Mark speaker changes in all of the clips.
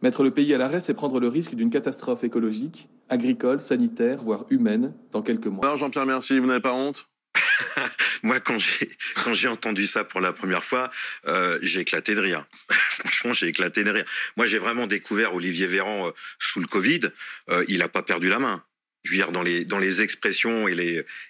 Speaker 1: Mettre le pays à l'arrêt, c'est prendre le risque d'une catastrophe écologique, agricole, sanitaire, voire humaine, dans quelques mois.
Speaker 2: Alors Jean-Pierre Mercier, vous n'avez pas honte?
Speaker 3: Moi, quand j'ai entendu ça pour la première fois, j'ai éclaté de rire. Franchement, j'ai éclaté de rire. Moi, j'ai vraiment découvert Olivier Véran sous le Covid. Il n'a pas perdu la main. Je veux dire, dans les expressions et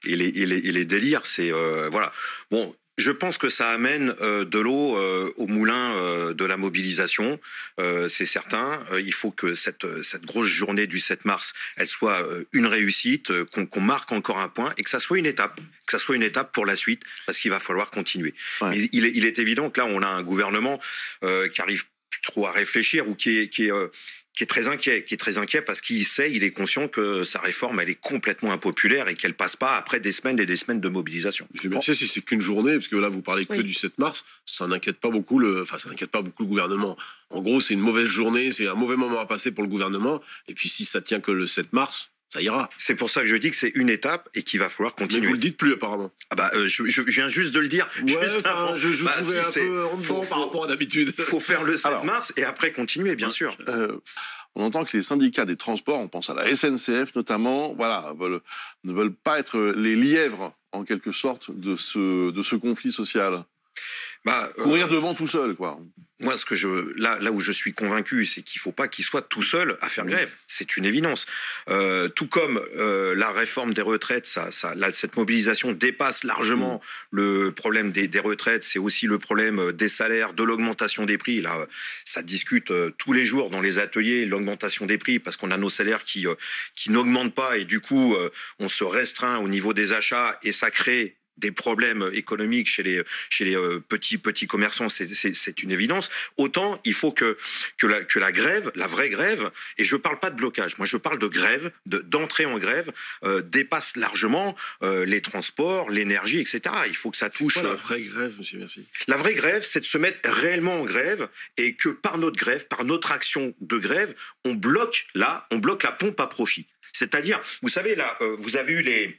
Speaker 3: les délires, c'est voilà. Bon. Je pense que ça amène de l'eau au moulin de la mobilisation, c'est certain. Il faut que cette grosse journée du 7 mars, elle soit une réussite, qu'on marque encore un point et que ça soit une étape. Que ça soit une étape pour la suite, parce qu'il va falloir continuer. Ouais. Mais il est évident que là, on a un gouvernement qui arrive plus trop à réfléchir ou qui est très inquiet parce qu'il sait, il est conscient que sa réforme, elle est complètement impopulaire et qu'elle passe pas après des semaines et des semaines de mobilisation.
Speaker 2: Je me demande si c'est qu'une journée, parce que là, vous parlez que du 7 mars, ça n'inquiète pas beaucoup le gouvernement. En gros, c'est une mauvaise journée, c'est un mauvais moment à passer pour le gouvernement, et puis si ça tient que le 7 mars, ça ira.
Speaker 3: C'est pour ça que je dis que c'est une étape et qu'il va falloir continuer.
Speaker 2: Mais vous le dites plus apparemment.
Speaker 3: Ah bah je viens juste de le dire.
Speaker 2: Ouais, je trouvais un peu en dedans par rapport à d'habitude.
Speaker 3: Il faut faire le 7 mars et après continuer, bien sûr.
Speaker 2: On entend que les syndicats des transports, on pense à la SNCF notamment, voilà, ne veulent pas être les lièvres en quelque sorte de ce conflit social. Courir devant tout seul, quoi.
Speaker 3: Moi, là où je suis convaincu, c'est qu'il ne faut pas qu'il soit tout seul à faire grève. C'est une évidence. Tout comme la réforme des retraites, cette mobilisation dépasse largement le problème des retraites. C'est aussi le problème des salaires, de l'augmentation des prix. Là, ça discute tous les jours dans les ateliers, l'augmentation des prix, parce qu'on a nos salaires qui n'augmentent pas et du coup, on se restreint au niveau des achats et ça crée des problèmes économiques chez les petits commerçants, c'est une évidence. Autant il faut que la grève, la vraie grève, et je parle pas de blocage, moi je parle de grève, d'entrée en grève, dépasse largement les transports, l'énergie, etc. Il faut que ça touche.
Speaker 2: C'est quoi la vraie grève, monsieur Mercier?
Speaker 3: La vraie grève, c'est de se mettre réellement en grève et que par notre grève, par notre action de grève, on bloque la pompe à profit. C'est-à-dire, vous savez là, vous avez eu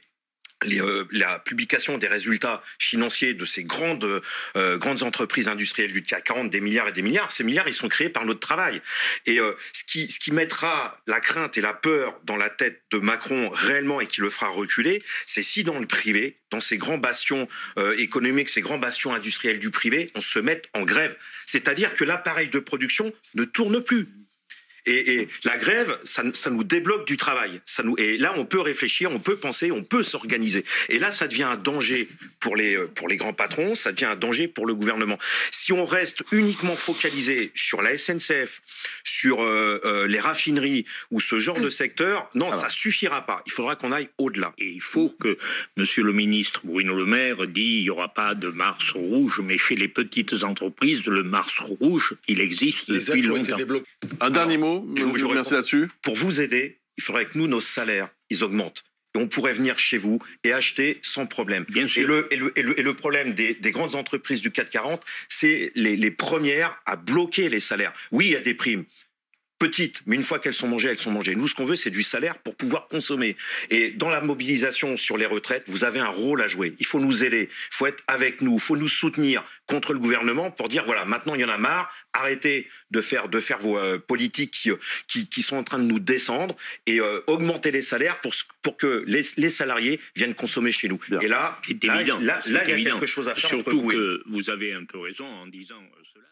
Speaker 3: la publication des résultats financiers de ces grandes entreprises industrielles du CAC 40, des milliards et des milliards. Ces milliards, ils sont créés par notre travail. Et ce qui mettra la crainte et la peur dans la tête de Macron réellement et qui le fera reculer, c'est si dans le privé, dans ces grands bastions économiques, ces grands bastions industriels du privé, on se met en grève. C'est-à-dire que l'appareil de production ne tourne plus. Et la grève, ça nous débloque du travail. Et là, on peut réfléchir, on peut penser, on peut s'organiser. Et là, ça devient un danger pour les grands patrons, ça devient un danger pour le gouvernement. Si on reste uniquement focalisé sur la SNCF, sur les raffineries ou ce genre de secteur, non, ça suffira pas. Il faudra qu'on aille au-delà.
Speaker 4: Et il faut que Monsieur le ministre Bruno Le Maire dit il n'y aura pas de Mars rouge, mais chez les petites entreprises, le Mars rouge, il existe depuis longtemps.
Speaker 2: Un dernier mot. Merci là-dessus.
Speaker 3: Pour vous aider, il faudrait que nos salaires, ils augmentent. Et on pourrait venir chez vous et acheter sans problème.
Speaker 4: Bien sûr.
Speaker 3: Et le problème des grandes entreprises du CAC 40, c'est les premières à bloquer les salaires. Oui, il y a des primes petites, mais une fois qu'elles sont mangées, elles sont mangées. Nous, ce qu'on veut, c'est du salaire pour pouvoir consommer. Et dans la mobilisation sur les retraites, vous avez un rôle à jouer. Il faut nous aider, il faut être avec nous, il faut nous soutenir contre le gouvernement pour dire, voilà, maintenant, il y en a marre, arrêtez de faire vos politiques qui sont en train de nous descendre et augmenter les salaires pour que les salariés viennent consommer chez nous.
Speaker 2: Bien.
Speaker 3: Et là, il y a quelque chose à faire.
Speaker 4: Surtout que vous avez un peu raison en disant cela.